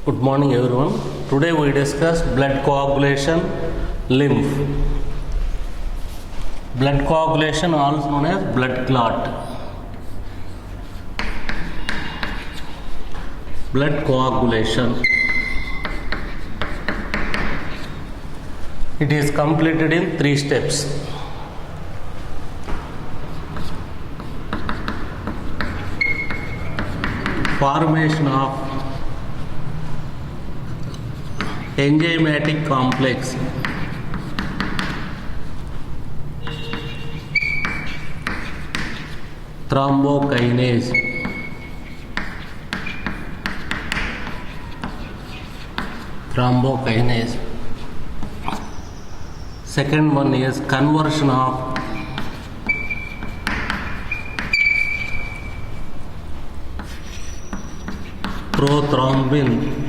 Good morning everyone. Today we discuss blood coagulation, lymph. Blood coagulation also known as blood clot. Blood coagulation. It is completed in 3 steps. Formation of enzymatic complex, thrombokinase, second one is conversion of prothrombin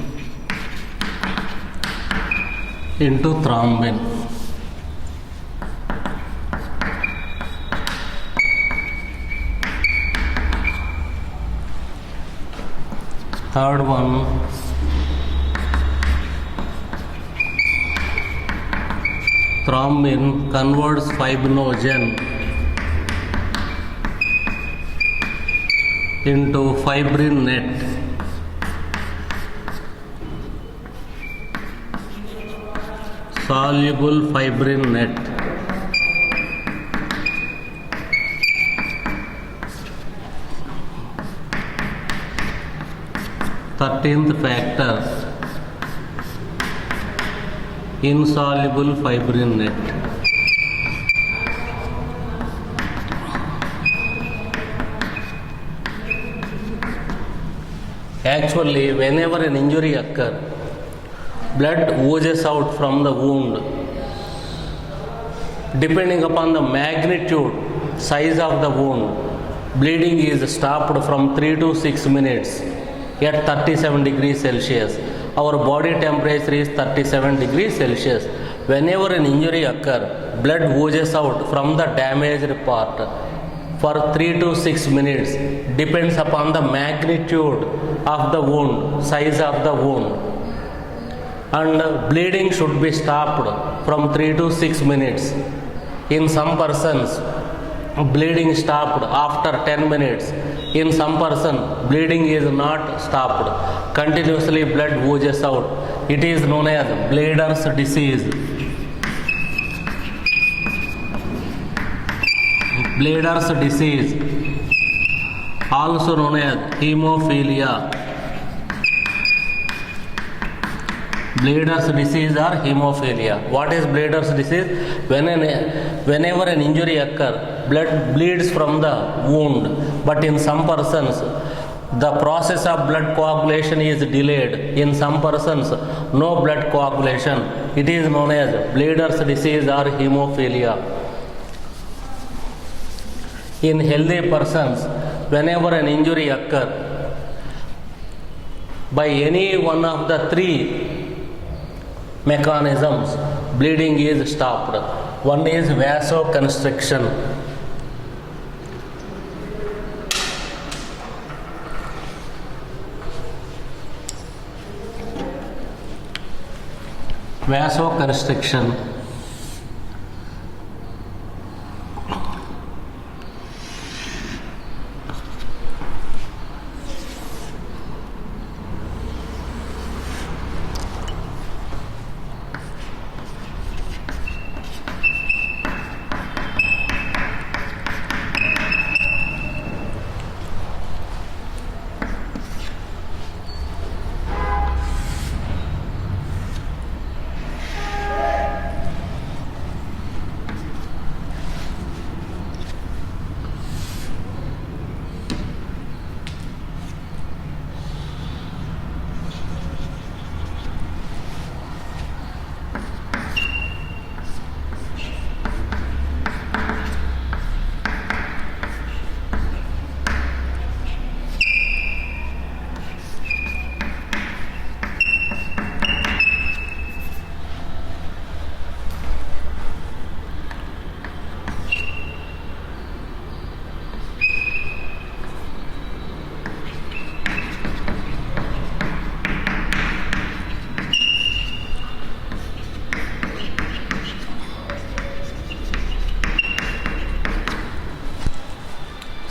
into thrombin. Third one, thrombin converts fibrinogen into fibrin net. Soluble fibrin net. Thirteenth factor, insoluble fibrin net. Actually, whenever an injury occurs, blood oozes out from the wound. Depending upon the magnitude, size of the wound, bleeding is stopped from 3 to 6 minutes at 37 degrees Celsius. Our body temperature is 37 degrees Celsius. Whenever an injury occurs, blood oozes out from the damaged part for 3 to 6 minutes. Depends upon the magnitude of the wound, size of the wound. And bleeding should be stopped from 3 to 6 minutes. In some persons, bleeding stopped after 10 minutes. In some person, bleeding is not stopped. Continuously blood oozes out. It is known as Bladder's disease. Bladder's disease, also known as hemophilia. Bladder's disease or hemophilia. What is Bladder's disease? Whenever an injury occurs, blood bleeds from the wound, but in some persons, the process of blood coagulation is delayed. In some persons, no blood coagulation. It is known as Bladder's disease or hemophilia. In healthy persons, whenever an injury occurs, by any one of the 3 mechanisms, bleeding is stopped. One is vasoconstriction. Vasoconstriction.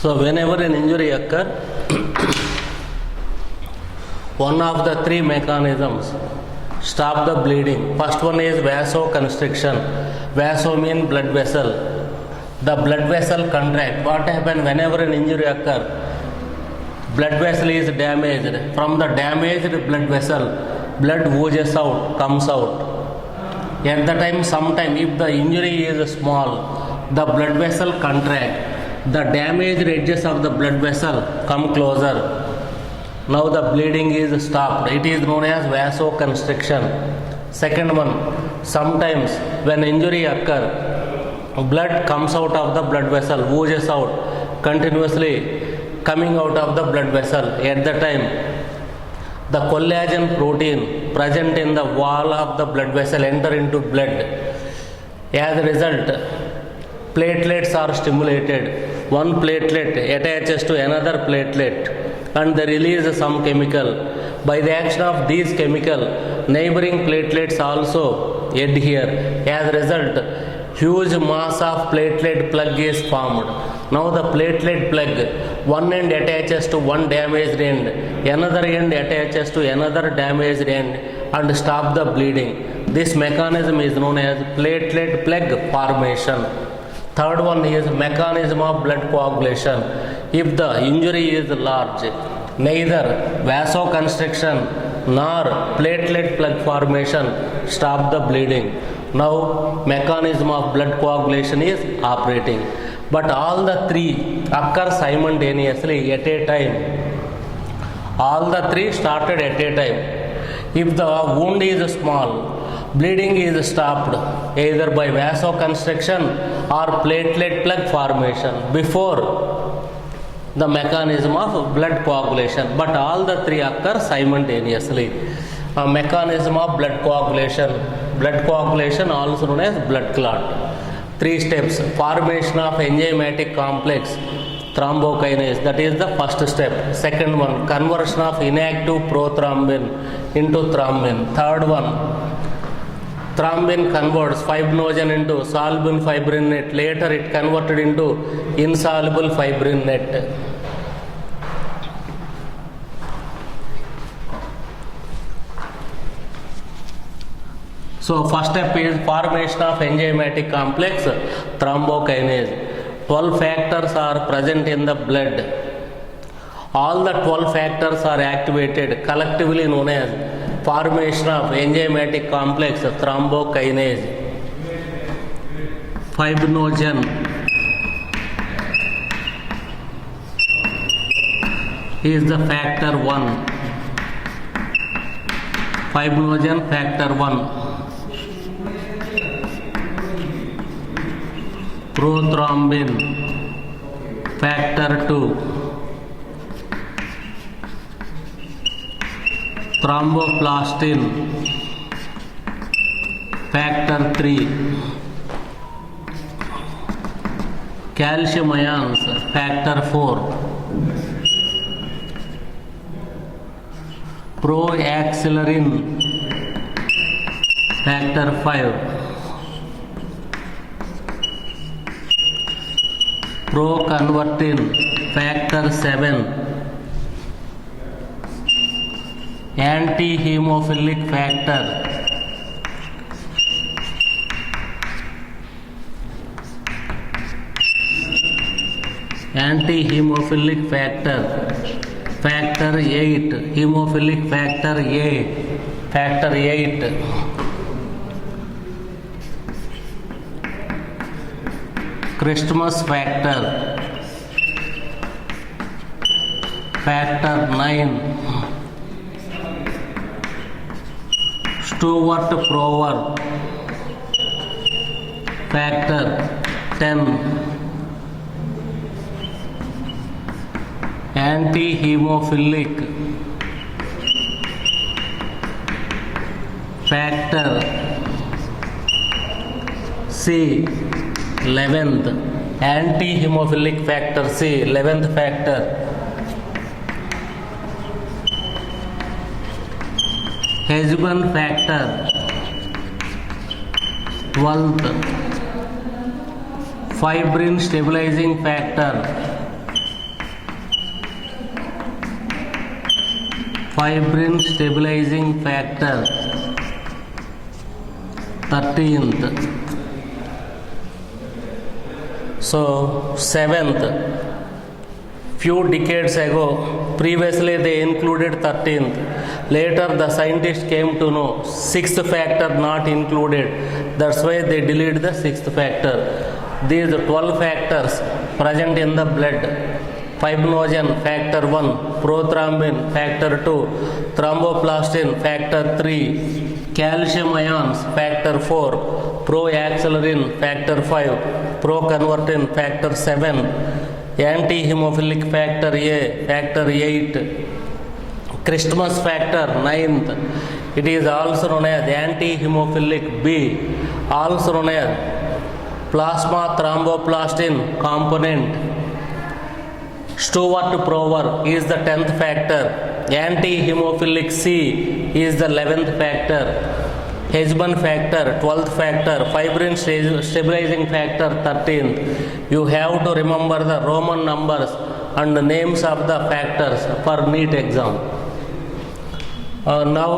So whenever an injury occur, one of the three mechanisms stop the bleeding. First one is vasoconstriction. Vaso means blood vessel. The blood vessel contract. What happens whenever an injury occur? Blood vessel is damaged. From the damaged blood vessel, blood oozes out, comes out. At the time, sometime if the injury is small, the blood vessel contract. The damaged edges of the blood vessel come closer. Now the bleeding is stopped. It is known as vasoconstriction. Second one, sometimes when injury occur, blood comes out of the blood vessel, oozes out, continuously coming out of the blood vessel. At the time, the collagen protein present in the wall of the blood vessel enter into blood. As a result, platelets are stimulated. One platelet attaches to another platelet and they release some chemical. By the action of these chemical, neighboring platelets also adhere. As a result, huge mass of platelet plug is formed. Now the platelet plug, one end attaches to one damaged end, another end attaches to another damaged end and stop the bleeding. This mechanism is known as platelet plug formation. Third one is mechanism of blood coagulation. If the injury is large, neither vasoconstriction nor platelet plug formation stop the bleeding. Now mechanism of blood coagulation is operating. But all the three occur simultaneously at a time. All the three started at a time. If the wound is small, bleeding is stopped either by vasoconstriction or platelet plug formation before the mechanism of blood coagulation. But all the three occur simultaneously. A mechanism of blood coagulation. Blood coagulation also known as blood clot. 3 steps. Formation of enzymatic complex thrombokinase, that is the first step. Second one, conversion of inactive prothrombin into thrombin. Third one, thrombin converts fibrinogen into soluble fibrin net. Later it converted into insoluble fibrin net. So first step is formation of enzymatic complex thrombokinase. 12 factors are present in the blood. All the 12 factors are activated, collectively known as formation of enzymatic complex thrombokinase. Fibrinogen is the factor 1. Fibrinogen factor 1. Prothrombin factor 2. Thromboplastin factor 3. Calcium ions factor 4. Proaxillerin factor 5. Proconvertin factor 7. Anti-hemophilic factor factor 8. Hemophilic factor factor 8. Christmas factor factor 9. Stewart-Prower factor 10. Anti-hemophilic factor C 11th. Anti-hemophilic factor C 11th factor. Hesban factor 12th. Fibrin stabilizing factor fibrin stabilizing factor 13th. So 7th, few decades ago, previously they included 13th. Later the scientists came to know 6th factor not included. That's why they deleted the 6th factor. These 12 factors present in the blood: fibrinogen factor 1, prothrombin factor 2, thromboplastin factor 3, calcium ions factor 4, proaxelerin factor 5, proconvertin factor 7, anti-hemophilic factor A factor 8, Christmas factor 9th. It is also known as anti-hemophilic B, also known as plasma thromboplastin component. Stewart Prover is the 10th factor. Anti-hemophilic C is the 11th factor. Hedgeman factor 12th factor. Fibrin stabilizing factor 13th. You have to remember the Roman numbers and the names of the factors for NEET exam. Now,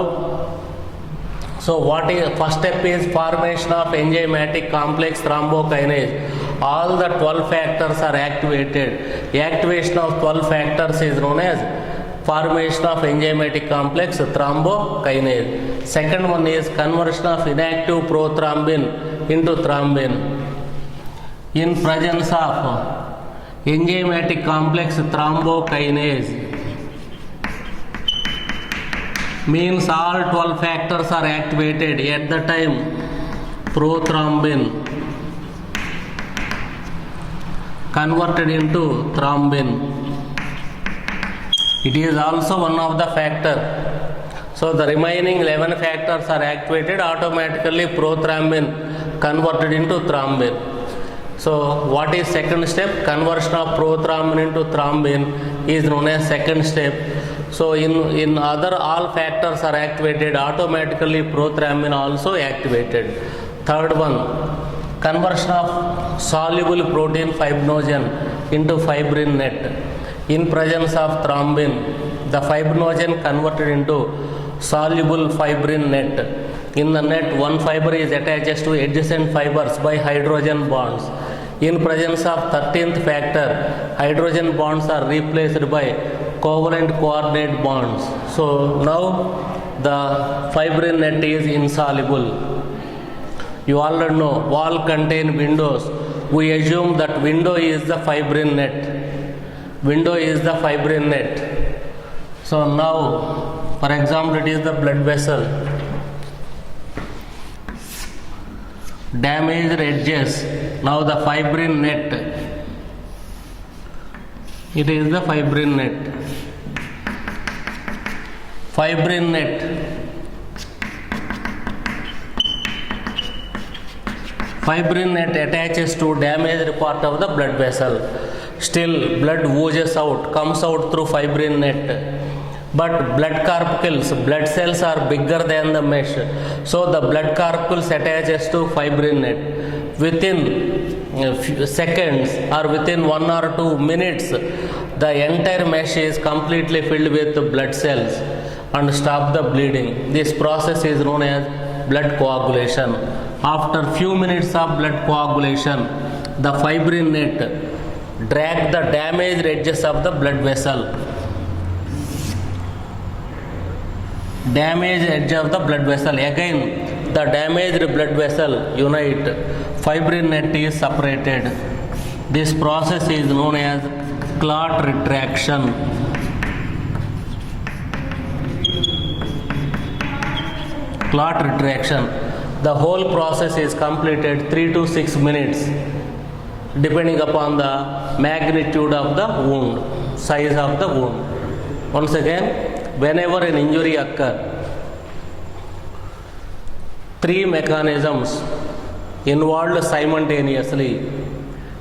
so what is first step is formation of enzymatic complex thrombokinase. All the 12 factors are activated. Activation of 12 factors is known as formation of enzymatic complex thrombokinase. Second one is conversion of inactive prothrombin into thrombin. In presence of enzymatic complex thrombokinase, means all 12 factors are activated at the time prothrombin converted into thrombin. It is also one of the factor. So the remaining 11 factors are activated, automatically prothrombin converted into thrombin. So what is second step? Conversion of prothrombin into thrombin is known as second step. So in other all factors are activated, automatically prothrombin also activated. Third one, conversion of soluble protein fibrinogen into fibrin net. In presence of thrombin, the fibrinogen converted into soluble fibrin net. In the net, one fiber is attached to adjacent fibers by hydrogen bonds. In presence of 13th factor, hydrogen bonds are replaced by covalent coordinate bonds. So now the fibrin net is insoluble. You already know wall contain windows. We assume that window is the fibrin net. Window is the fibrin net. So now, for example, it is the blood vessel. Damaged edges. Now the fibrin net. It is the fibrin net. Fibrin net. Fibrin net attaches to damaged part of the blood vessel. Still blood oozes out, comes out through fibrin net. But blood corpuscles, blood cells are bigger than the mesh. So the blood corpuscles attaches to fibrin net. Within few seconds or within 1 or 2 minutes, the entire mesh is completely filled with blood cells and stop the bleeding. This process is known as blood coagulation. After few minutes of blood coagulation, the fibrin net drag the damaged edges of the blood vessel. Damaged edge of the blood vessel. Again, the damaged blood vessel unite. Fibrin net is separated. This process is known as clot retraction. Clot retraction. The whole process is completed 3 to 6 minutes, depending upon the magnitude of the wound, size of the wound. Once again, whenever an injury occurs, 3 mechanisms involved simultaneously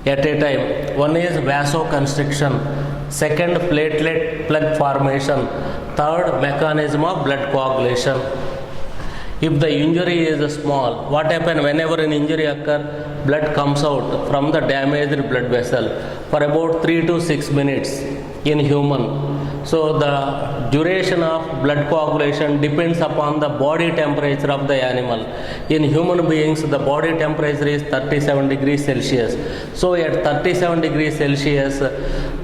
at a time. One is vasoconstriction, second platelet plug formation, third mechanism of blood coagulation. If the injury is small, what happens whenever an injury occurs? Blood comes out from the damaged blood vessel for about 3 to 6 minutes. in human. So the duration of blood coagulation depends upon the body temperature of the animal. In human beings, the body temperature is 37 degrees Celsius. So at 37 degrees Celsius,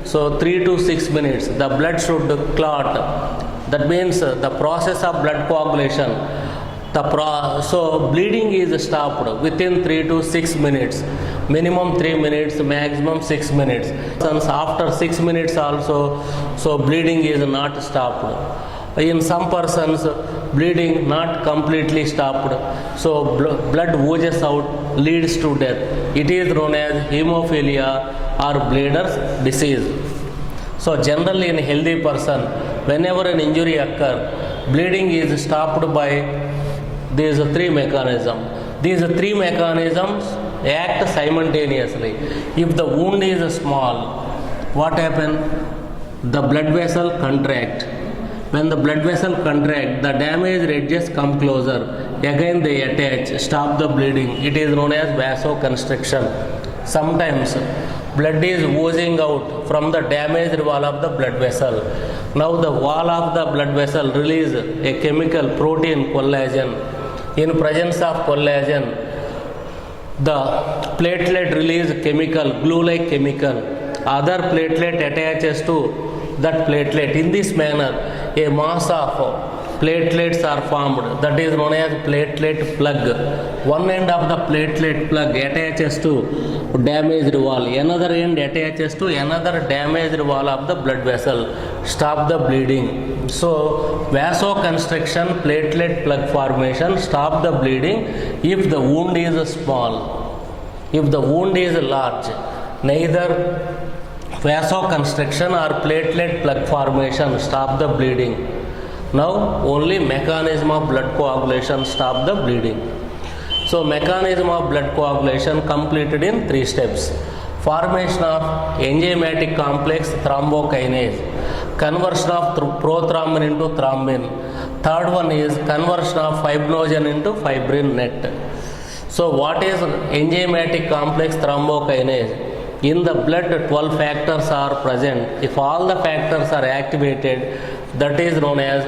so 3 to 6 minutes, the blood should clot. That means the process of blood coagulation, so bleeding is stopped within 3 to 6 minutes, minimum 3 minutes, maximum 6 minutes. After 6 minutes also, so bleeding is not stopped. In some persons, bleeding not completely stopped, so blood oozes out, leads to death. It is known as hemophilia or bleeder's disease. So generally in a healthy person, whenever an injury occurs, bleeding is stopped by these three mechanisms. These three mechanisms act simultaneously. If the wound is small, what happens? The blood vessel contract. When the blood vessel contract, the damaged edges come closer. Again they attach, stop the bleeding. It is known as vasoconstriction. Sometimes blood is oozing out from the damaged wall of the blood vessel. Now the wall of the blood vessel release a chemical protein collagen. In presence of collagen, the platelet release chemical, glue-like chemical. Other platelet attaches to that platelet. In this manner, a mass of platelets are formed. That is known as platelet plug. One end of the platelet plug attaches to damaged wall. Another end attaches to another damaged wall of the blood vessel. Stop the bleeding. So vasoconstriction, platelet plug formation, stop the bleeding if the wound is small. If the wound is large, neither vasoconstriction or platelet plug formation stop the bleeding. Now only mechanism of blood coagulation stop the bleeding. So mechanism of blood coagulation completed in 3 steps. Formation of enzymatic complex thrombokinase, conversion of prothrombin into thrombin. Third one is conversion of fibrinogen into fibrin net. So what is enzymatic complex thrombokinase? In the blood 12 factors are present. If all the factors are activated, that is known as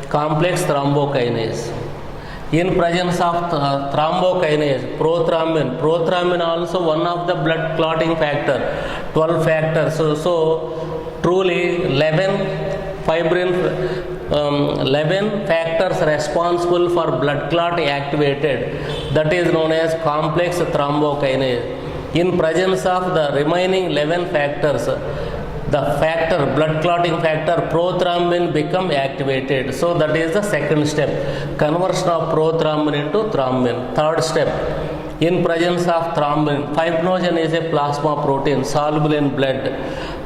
complex thrombokinase. In presence of thrombokinase, prothrombin also one of the blood clotting factor, 12 factors. So truly 11 factors responsible for blood clot activated, that is known as complex thrombokinase. In presence of the remaining 11 factors, the factor, blood clotting factor prothrombin become activated. So that is the second step, conversion of prothrombin into thrombin. Third step, in presence of thrombin, fibrinogen is a plasma protein soluble in blood.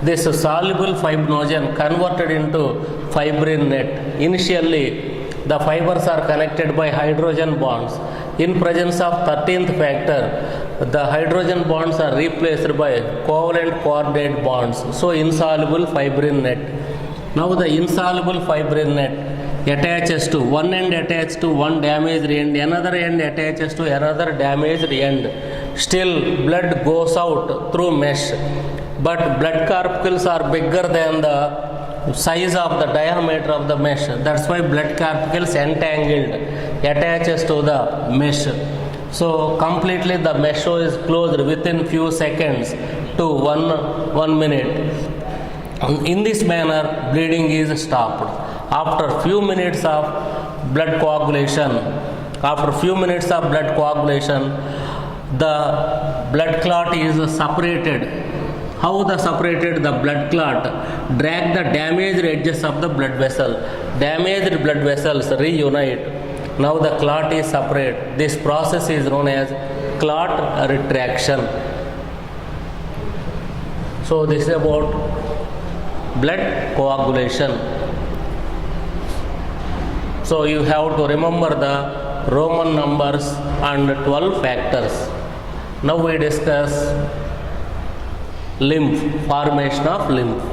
This soluble fibrinogen converted into fibrin net. Initially, the fibers are connected by hydrogen bonds. In presence of 13th factor, the hydrogen bonds are replaced by covalent coordinate bonds. So insoluble fibrin net. Now the insoluble fibrin net attaches to one end, attached to one damaged end, another end attaches to another damaged end. Still blood goes out through mesh, but blood corpuscles are bigger than the size of the diameter of the mesh. That's why blood corpuscles entangled attaches to the mesh. So completely the mesh is closed within few seconds to one minute. In this manner, bleeding is stopped. After few minutes of blood coagulation, the blood clot is separated. How the separated? The blood clot drag the damaged edges of the blood vessel. Damaged blood vessels reunite. Now the clot is separate. This process is known as clot retraction. So this is about blood coagulation. So you have to remember the Roman numbers and 12 factors. Now we discuss lymph, formation of lymph.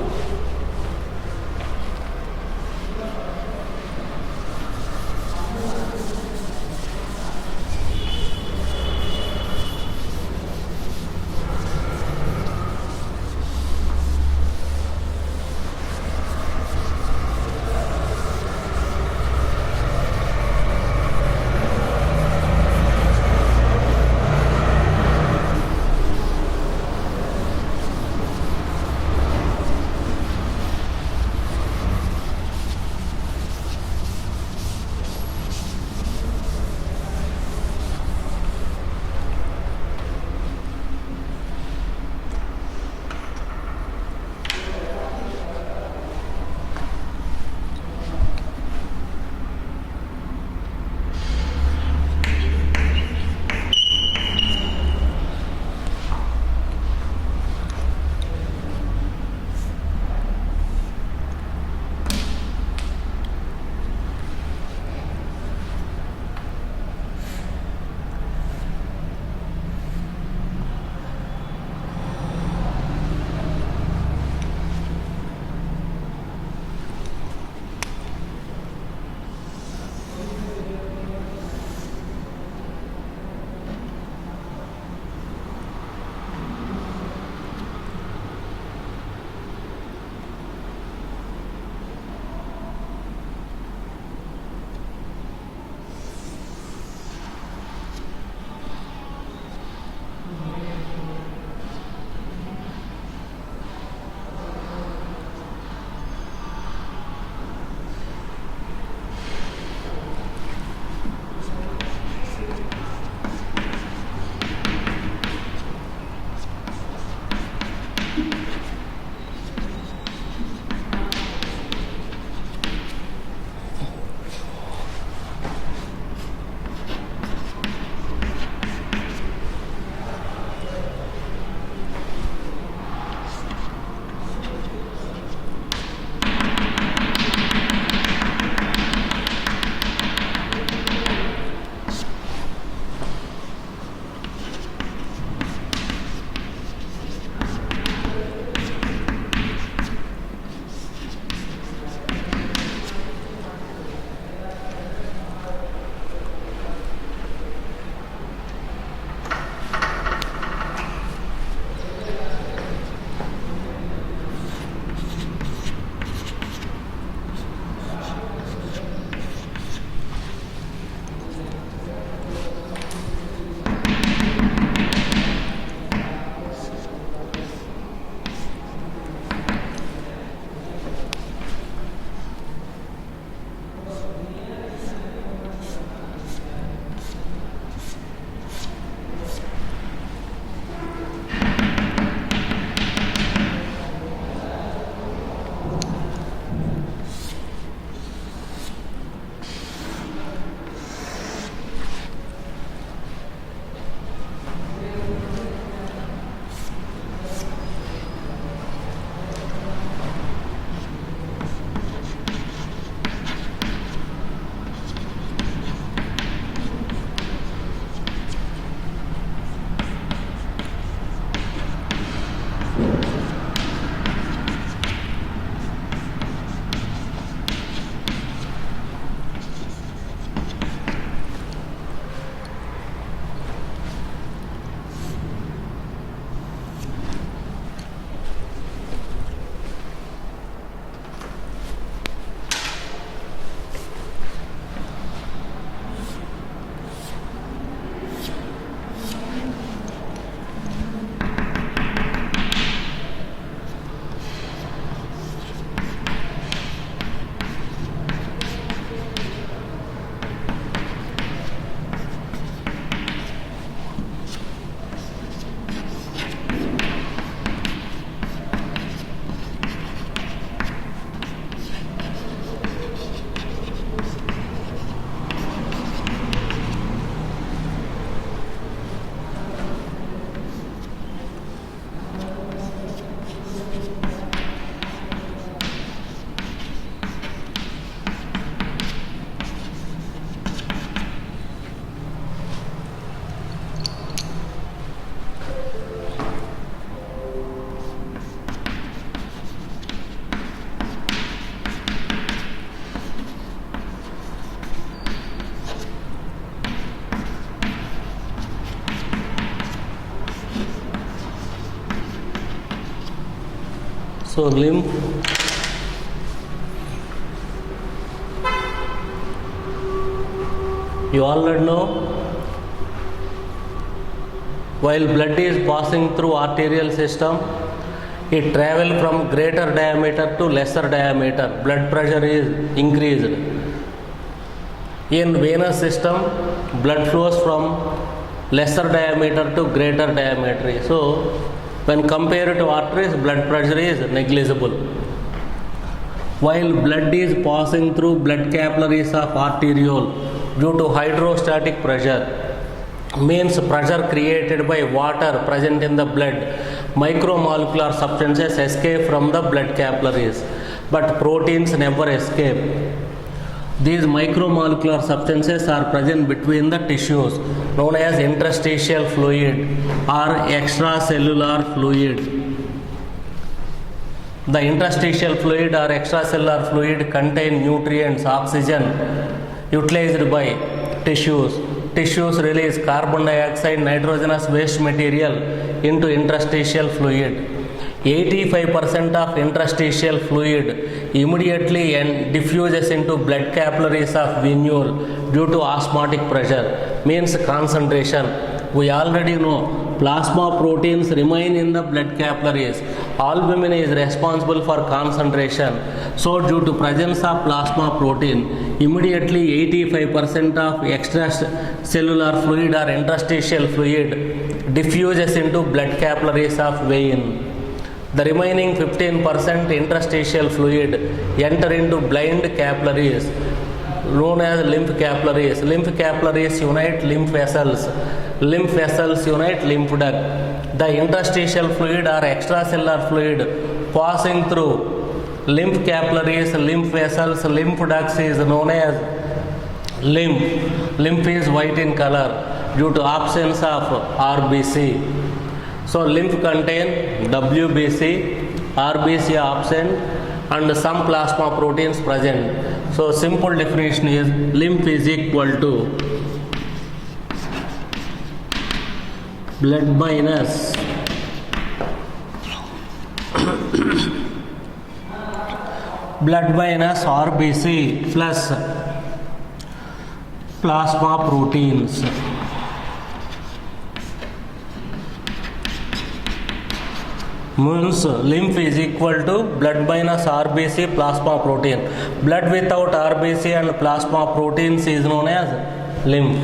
So lymph, you already know, while blood is passing through arterial system, it travel from greater diameter to lesser diameter. Blood pressure is increased. In venous system, blood flows from lesser diameter to greater diameter. So, when compared to arteries, blood pressure is negligible. While blood is passing through blood capillaries of arteriole due to hydrostatic pressure, means pressure created by water present in the blood, micromolecular substances escape from the blood capillaries, but proteins never escape. These micromolecular substances are present between the tissues, known as interstitial fluid or extracellular fluid. The interstitial fluid or extracellular fluid contain nutrients, oxygen utilized by tissues. Tissues release carbon dioxide, nitrogenous waste material into interstitial fluid. 85% of interstitial fluid immediately diffuses into blood capillaries of venule due to osmotic pressure, means concentration. We already know plasma proteins remain in the blood capillaries. Albumin is responsible for concentration. So due to presence of plasma protein, immediately 85% of extracellular fluid or interstitial fluid diffuses into blood capillaries of vein. The remaining 15% interstitial fluid enter into blind capillaries known as lymph capillaries. Lymph capillaries unite lymph vessels. Lymph vessels unite lymph duct. The interstitial fluid or extracellular fluid passing through lymph capillaries, lymph vessels, lymph ducts is known as lymph. Lymph is white in color due to absence of RBC. So lymph contain WBC, RBC absent and some plasma proteins present. So simple definition is lymph is equal to blood minus RBC plus plasma proteins. Means lymph is equal to blood minus RBC plasma protein. Blood without RBC and plasma proteins is known as lymph.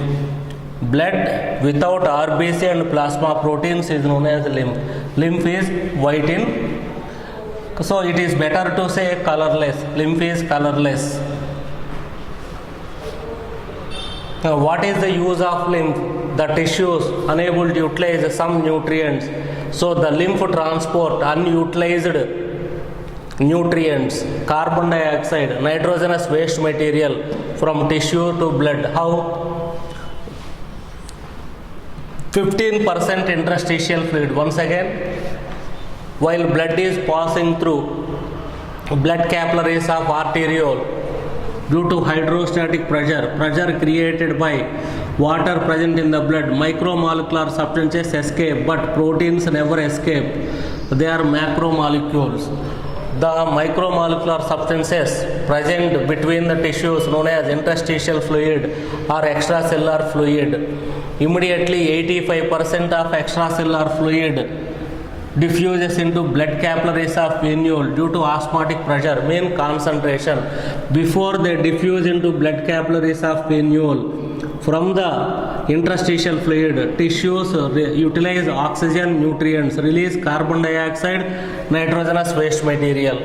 Blood without RBC and plasma proteins is known as lymph. Lymph is white in, so it is better to say colorless. Lymph is colorless. Now what is the use of lymph? The tissues unable to utilize some nutrients. So the lymph transport unutilized nutrients, carbon dioxide, nitrogenous waste material from tissue to blood. How? 15% interstitial fluid. Once again, while blood is passing through blood capillaries of arteriole, due to hydrostatic pressure created by water present in the blood, micromolecular substances escape, but proteins never escape. They are macromolecules. The micromolecular substances present between the tissues known as interstitial fluid or extracellular fluid. Immediately 85% of extracellular fluid diffuses into blood capillaries of venule due to osmotic pressure, mean concentration. Before they diffuse into blood capillaries of venule, from the interstitial fluid, tissues utilize oxygen nutrients, release carbon dioxide, nitrogenous waste material.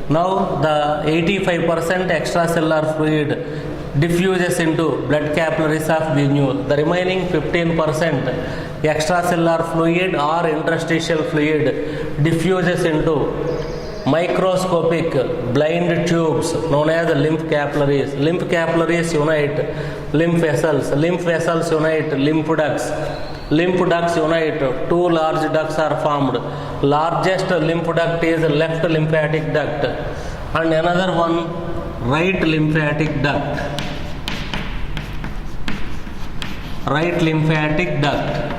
Now the 85% extracellular fluid diffuses into blood capillaries of venule. The remaining 15% extracellular fluid or interstitial fluid diffuses into microscopic blind tubes known as lymph capillaries. Lymph capillaries unite lymph vessels. Lymph vessels unite lymph ducts. Lymph ducts unite. Two large ducts are formed. Largest lymph duct is left lymphatic duct and another one right lymphatic duct. Right lymphatic duct.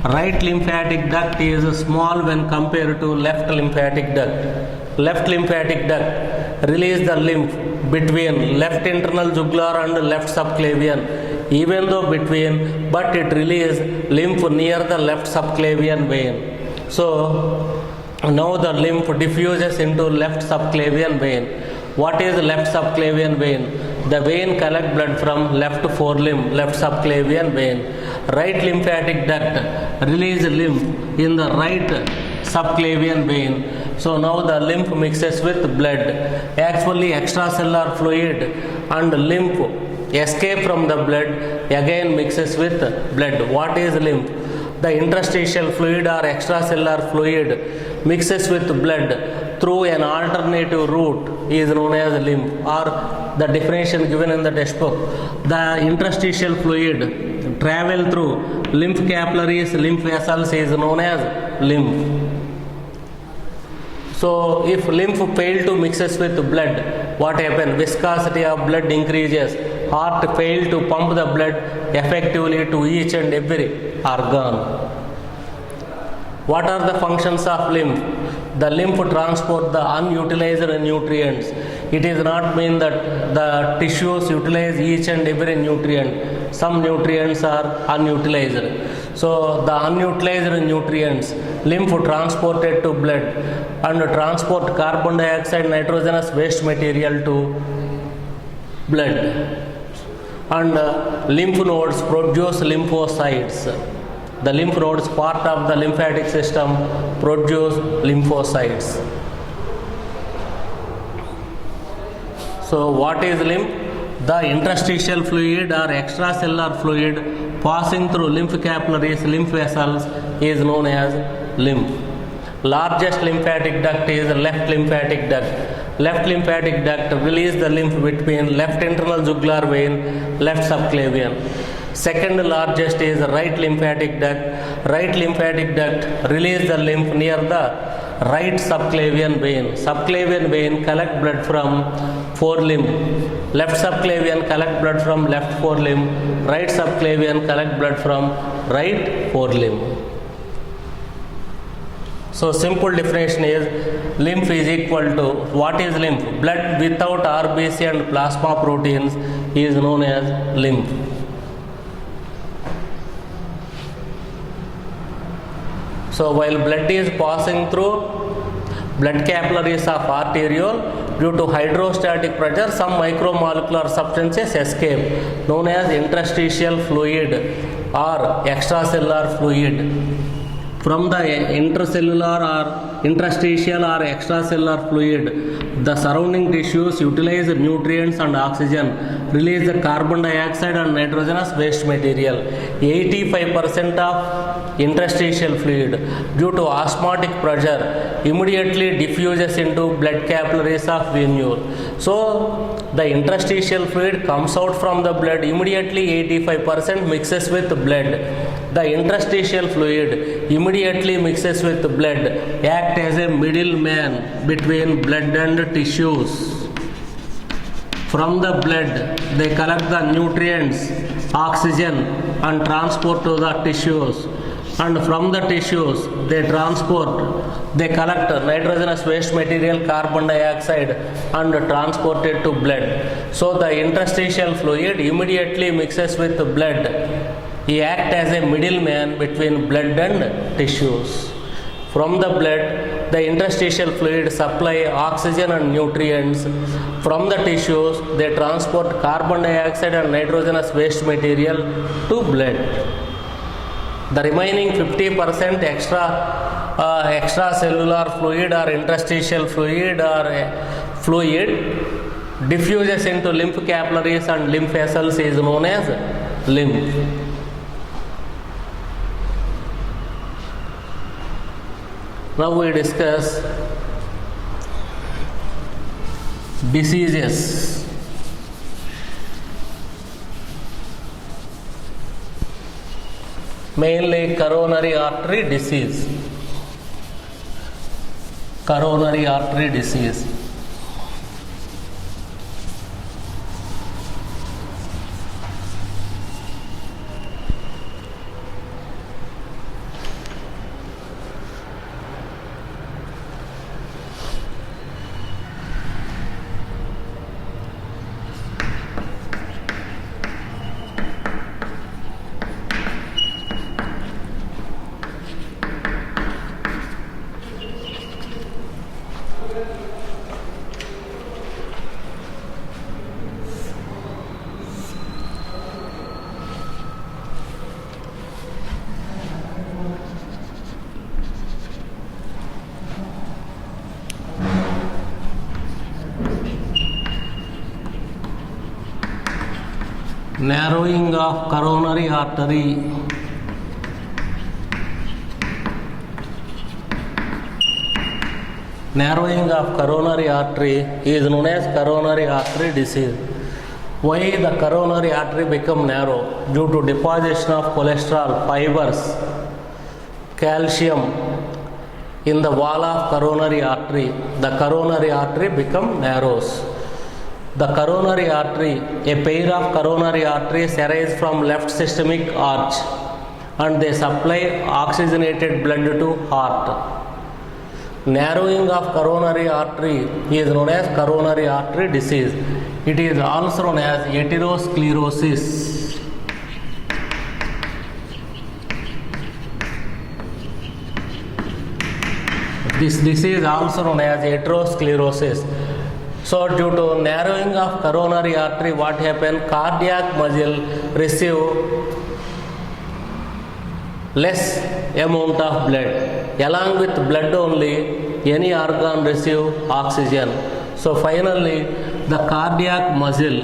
Right lymphatic duct is small when compared to left lymphatic duct. left lymphatic duct release the lymph between left internal jugular and left subclavian, even though between, but it release lymph near the left subclavian vein. So now the lymph diffuses into left subclavian vein. What is left subclavian vein? The vein collect blood from left forelimb, left subclavian vein. Right lymphatic duct release lymph in the right subclavian vein. So now the lymph mixes with blood. Actually extracellular fluid and lymph escape from the blood, again mixes with blood. What is lymph? The interstitial fluid or extracellular fluid mixes with blood through an alternative route is known as lymph, or the definition given in the textbook. The interstitial fluid travel through lymph capillaries, lymph vessels is known as lymph. So if lymph fail to mixes with blood, what happens? Viscosity of blood increases. Heart fail to pump the blood effectively to each and every organ. What are the functions of lymph? The lymph transport the unutilized nutrients. It is not mean that the tissues utilize each and every nutrient. Some nutrients are unutilized. So the unutilized nutrients, lymph transported to blood and transport carbon dioxide, nitrogenous waste material to blood. And lymph nodes produce lymphocytes. The lymph nodes, part of the lymphatic system, produce lymphocytes. So what is lymph? The interstitial fluid or extracellular fluid passing through lymph capillaries, lymph vessels is known as lymph. Largest lymphatic duct is left lymphatic duct. Left lymphatic duct release the lymph between left internal jugular vein, left subclavian. Second largest is right lymphatic duct. Right lymphatic duct release the lymph near the right subclavian vein. Subclavian vein collect blood from forelimb. Left subclavian collect blood from left forelimb. Right subclavian collect blood from right forelimb. So simple definition is lymph is equal to, what is lymph? Blood without RBC and plasma proteins is known as lymph. So while blood is passing through blood capillaries of arteriole, due to hydrostatic pressure, some micromolecular substances escape, known as interstitial fluid or extracellular fluid. From the intercellular or interstitial or extracellular fluid, the surrounding tissues utilize nutrients and oxygen, release the carbon dioxide and nitrogenous waste material. 85% of interstitial fluid, due to osmotic pressure, immediately diffuses into blood capillaries of venule. So the interstitial fluid comes out from the blood, immediately 85% mixes with blood. The interstitial fluid immediately mixes with blood, act as a middleman between blood and tissues. From the blood, they collect the nutrients, oxygen and transport to the tissues. And from the tissues, they collect nitrogenous waste material, carbon dioxide and transport it to blood. So the interstitial fluid immediately mixes with blood. He acts as a middleman between blood and tissues. From the blood, the interstitial fluid supply oxygen and nutrients. From the tissues, they transport carbon dioxide and nitrogenous waste material to blood. The remaining 50% extracellular fluid or interstitial fluid diffuses into lymph capillaries and lymph vessels is known as lymph. Now we discuss diseases. Mainly coronary artery disease. Coronary artery disease. narrowing of coronary artery. Narrowing of coronary artery is known as coronary artery disease. Why the coronary artery become narrow? Due to deposition of cholesterol, fibers, calcium in the wall of coronary artery. The coronary artery become narrows. The coronary artery, a pair of coronary arteries arise from left systemic arch and they supply oxygenated blood to heart. Narrowing of coronary artery is known as coronary artery disease. It is also known as atherosclerosis. This disease is also known as atherosclerosis. So due to narrowing of coronary artery, what happened? Cardiac muscle receive less amount of blood. Along with blood only, any organ receive oxygen. So finally, the cardiac muscle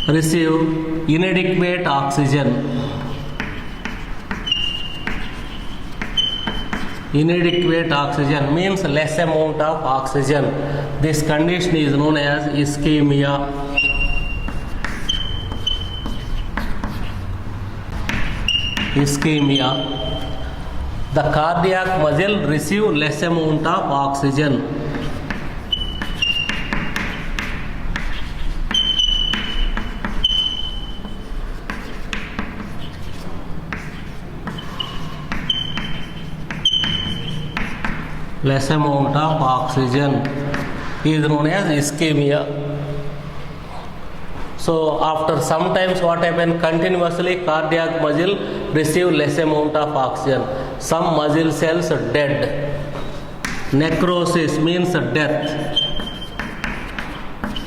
receive inadequate oxygen. Inadequate oxygen means less amount of oxygen. This condition is known as ischemia. Ischemia. The cardiac muscle receive less amount of oxygen. Less amount of oxygen is known as ischemia. So after sometimes what happen, continuously cardiac muscle receive less amount of oxygen. Some muscle cells are dead. Necrosis means death.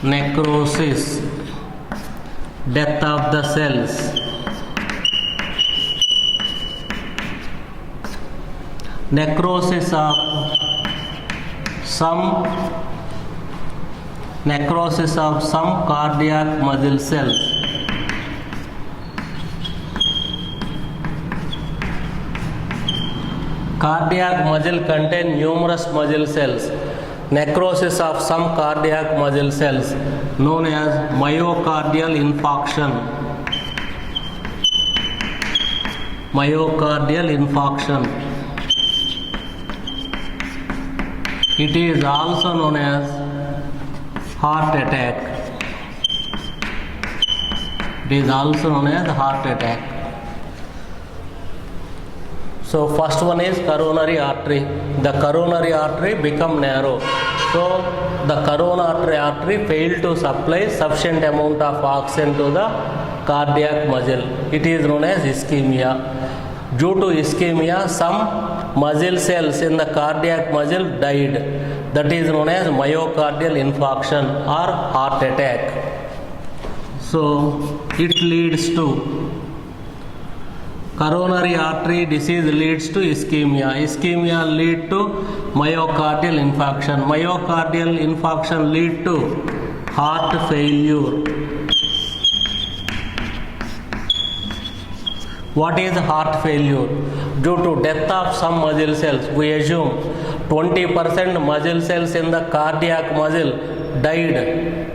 Necrosis, death of the cells. Necrosis of some cardiac muscle cells. Cardiac muscle contain numerous muscle cells. Necrosis of some cardiac muscle cells known as myocardial infarction. Myocardial infarction. It is also known as heart attack. It is also known as heart attack. So first one is coronary artery. The coronary artery become narrow. So the coronary artery failed to supply sufficient amount of oxygen to the cardiac muscle. It is known as ischemia. Due to ischemia, some muscle cells in the cardiac muscle died. That is known as myocardial infarction or heart attack. So it leads to coronary artery disease leads to ischemia. Ischemia lead to myocardial infarction. Myocardial infarction lead to heart failure. What is heart failure? Due to death of some muscle cells, we assume 20% muscle cells in the cardiac muscle died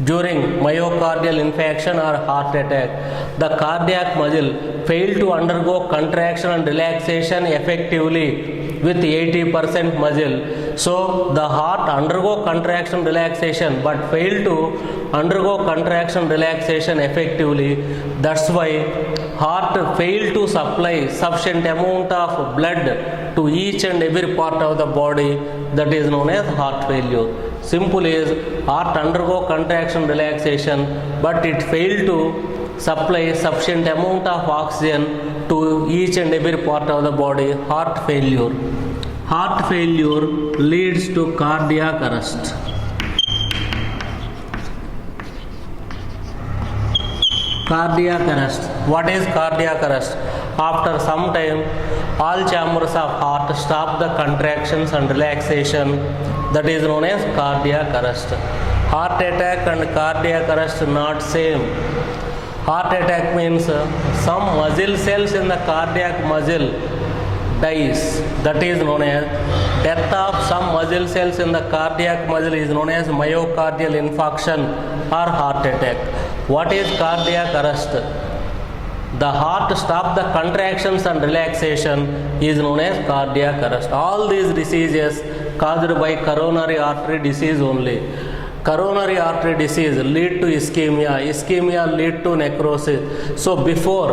during myocardial infarction or heart attack. The cardiac muscle failed to undergo contraction and relaxation effectively with 80% muscle. So the heart undergo contraction relaxation but failed to undergo contraction relaxation effectively. That's why heart failed to supply sufficient amount of blood to each and every part of the body. That is known as heart failure. Simple is heart undergo contraction relaxation but it failed to supply sufficient amount of oxygen to each and every part of the body. Heart failure. Heart failure leads to cardiac arrest. Cardiac arrest. What is cardiac arrest? After some time, all chambers of heart stop the contractions and relaxation. That is known as cardiac arrest. Heart attack and cardiac arrest not same. Heart attack means some muscle cells in the cardiac muscle dies. That is known as death of some muscle cells in the cardiac muscle is known as myocardial infarction or heart attack. What is cardiac arrest? The heart stop the contractions and relaxation is known as cardiac arrest. All these diseases caused by coronary artery disease only. Coronary artery disease lead to ischemia. Ischemia lead to necrosis. So before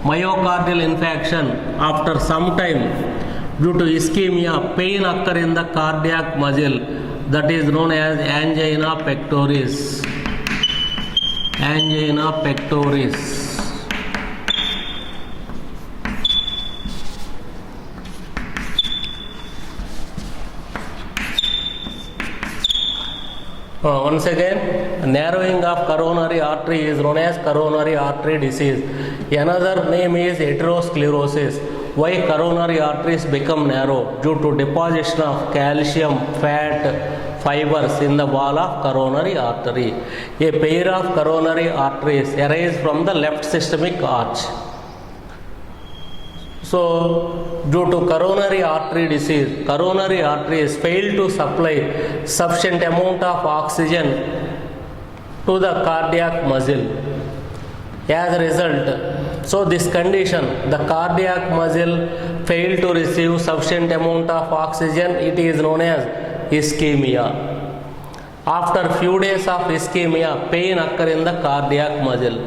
myocardial infarction, after some time, due to ischemia, pain occur in the cardiac muscle. That is known as angina pectoris. Angina pectoris. Once again, narrowing of coronary artery is known as coronary artery disease. Another name is atherosclerosis. Why coronary arteries become narrow? Due to deposition of calcium, fat, fibers in the wall of coronary artery. A pair of coronary arteries arise from the left systemic arch. So, due to coronary artery disease, coronary arteries fail to supply sufficient amount of oxygen to the cardiac muscle. As a result, so this condition, the cardiac muscle fail to receive sufficient amount of oxygen, it is known as ischemia. After few days of ischemia, pain occur in the cardiac muscle.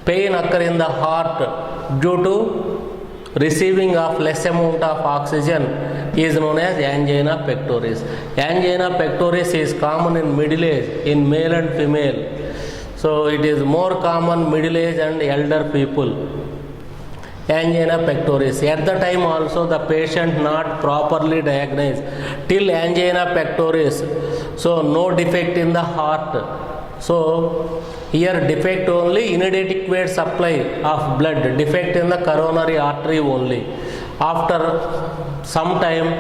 Pain occur in the heart due to receiving of less amount of oxygen is known as angina pectoris. Angina pectoris is common in middle age in male and female. So it is more common middle age and elder people. Angina pectoris. At the time also the patient not properly diagnosed till angina pectoris. So no defect in the heart. So here defect only inadequate supply of blood, defect in the coronary artery only. After some time,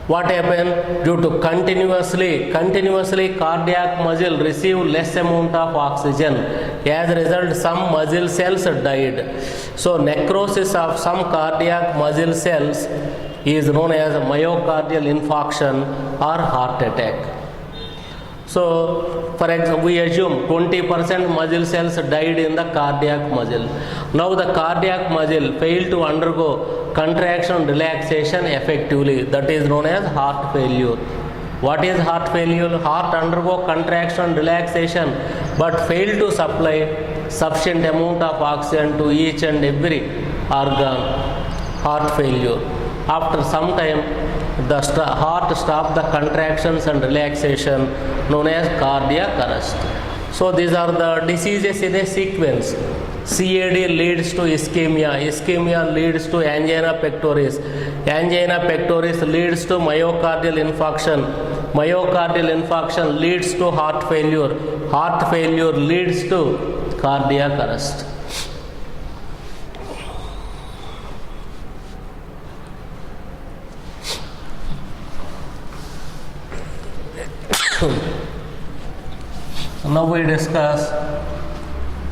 what happened? Due to continuously cardiac muscle receive less amount of oxygen. As a result, some muscle cells died. So necrosis of some cardiac muscle cells is known as myocardial infarction or heart attack. So, for example, we assume 20% muscle cells died in the cardiac muscle. Now the cardiac muscle failed to undergo contraction relaxation effectively. That is known as heart failure. What is heart failure? Heart undergo contraction relaxation but failed to supply sufficient amount of oxygen to each and every organ. Heart failure. After some time, the heart stops the contractions and relaxation known as cardiac arrest. So these are the diseases in a sequence. CAD leads to ischemia. Ischemia leads to angina pectoris. Angina pectoris leads to myocardial infarction. Myocardial infarction leads to heart failure. Heart failure leads to cardiac arrest. Now we discuss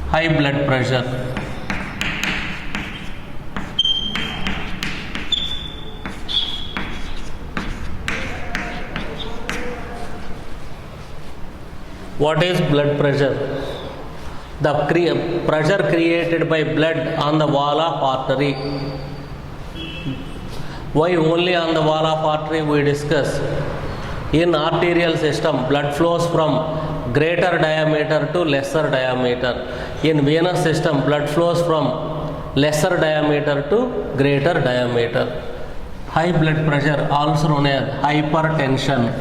high blood pressure. What is blood pressure? The pressure created by blood on the wall of artery. Why only on the wall of artery we discuss? In arterial system, blood flows from greater diameter to lesser diameter. In venous system, blood flows from lesser diameter to greater diameter. High blood pressure, also known as hypertension.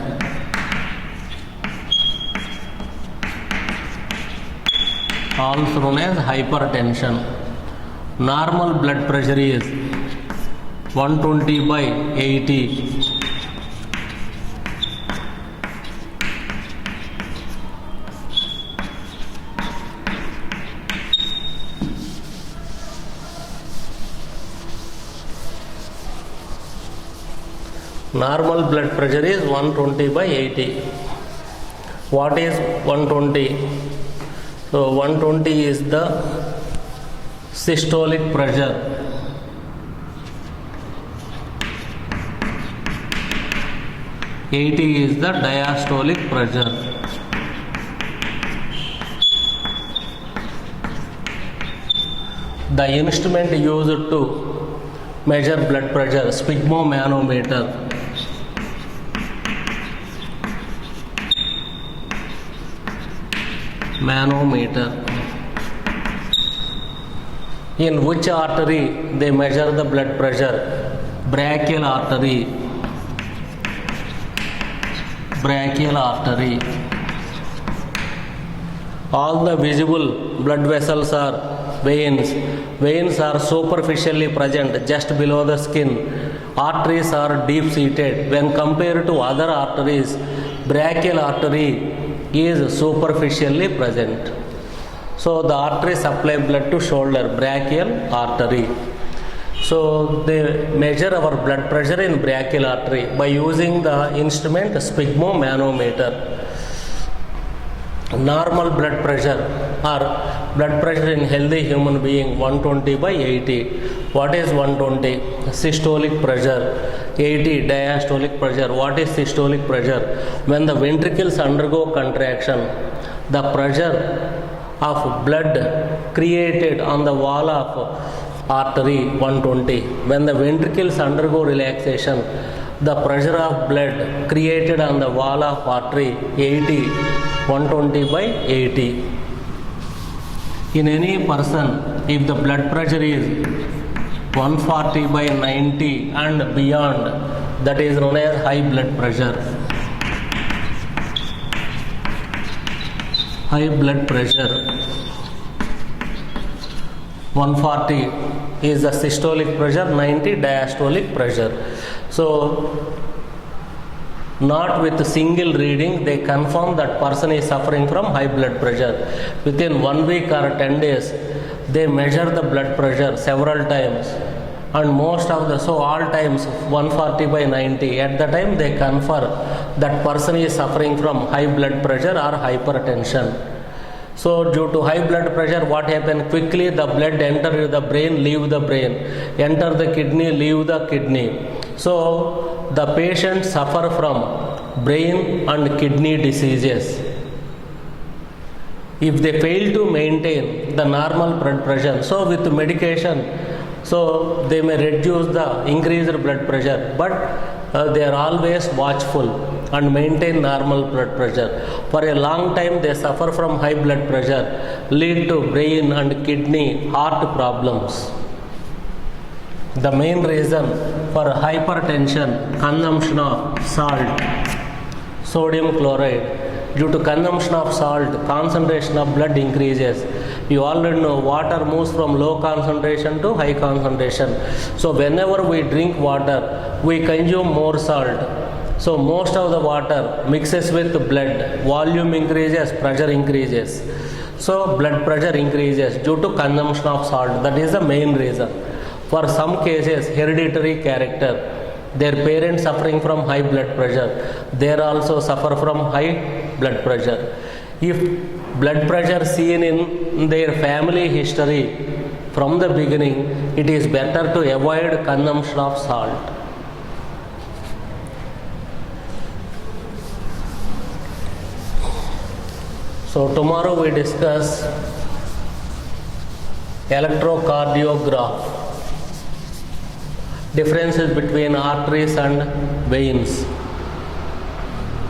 Also known as hypertension. Normal blood pressure is 120/80. Normal blood pressure is 120 by 80. What is 120? So 120 is the systolic pressure. Eighty is the diastolic pressure. The instrument used to measure blood pressure, sphygmomanometer. Manometer. In which artery they measure the blood pressure? Brachial artery. Brachial artery. All the visible blood vessels are veins. Veins are superficially present just below the skin. Arteries are deep seated. When compared to other arteries, brachial artery is superficially present. So the artery supply blood to shoulder, brachial artery. So they measure our blood pressure in brachial artery by using the instrument sphygmomanometer. Normal blood pressure or blood pressure in healthy human being 120 by 80. What is 120? Systolic pressure. 80 diastolic pressure. What is systolic pressure? When the ventricles undergo contraction, the pressure of blood created on the wall of artery 120. When the ventricles undergo relaxation, the pressure of blood created on the wall of artery 80. 120 by 80. In any person, if the blood pressure is 140 by 90 and beyond, that is known as high blood pressure. High blood pressure 140 is the systolic pressure, 90 diastolic pressure. So not with single reading they confirm that person is suffering from high blood pressure. Within 1 week or 10 days they measure the blood pressure several times, and most of the, so all times 140 by 90, at the time they confirm that person is suffering from high blood pressure or hypertension. So due to high blood pressure, what happens? Quickly the blood enter the brain, leave the brain, enter the kidney, leave the kidney. So the patient suffer from brain and kidney diseases. If they fail to maintain the normal blood pressure, so with medication, so they may reduce the increased blood pressure, but they are always watchful and maintain normal blood pressure. For a long time they suffer from high blood pressure, lead to brain and kidney, heart problems. The main reason for hypertension, consumption of salt, sodium chloride. Due to consumption of salt, concentration of blood increases. You already know water moves from low concentration to high concentration. So whenever we drink water, we consume more salt. So most of the water mixes with blood. Volume increases, pressure increases. So blood pressure increases due to consumption of salt. That is the main reason. For some cases, hereditary character. Their parents suffering from high blood pressure, they also suffer from high blood pressure. If blood pressure seen in their family history from the beginning, it is better to avoid consumption of salt. So tomorrow we discuss electrocardiograph. Differences between arteries and veins.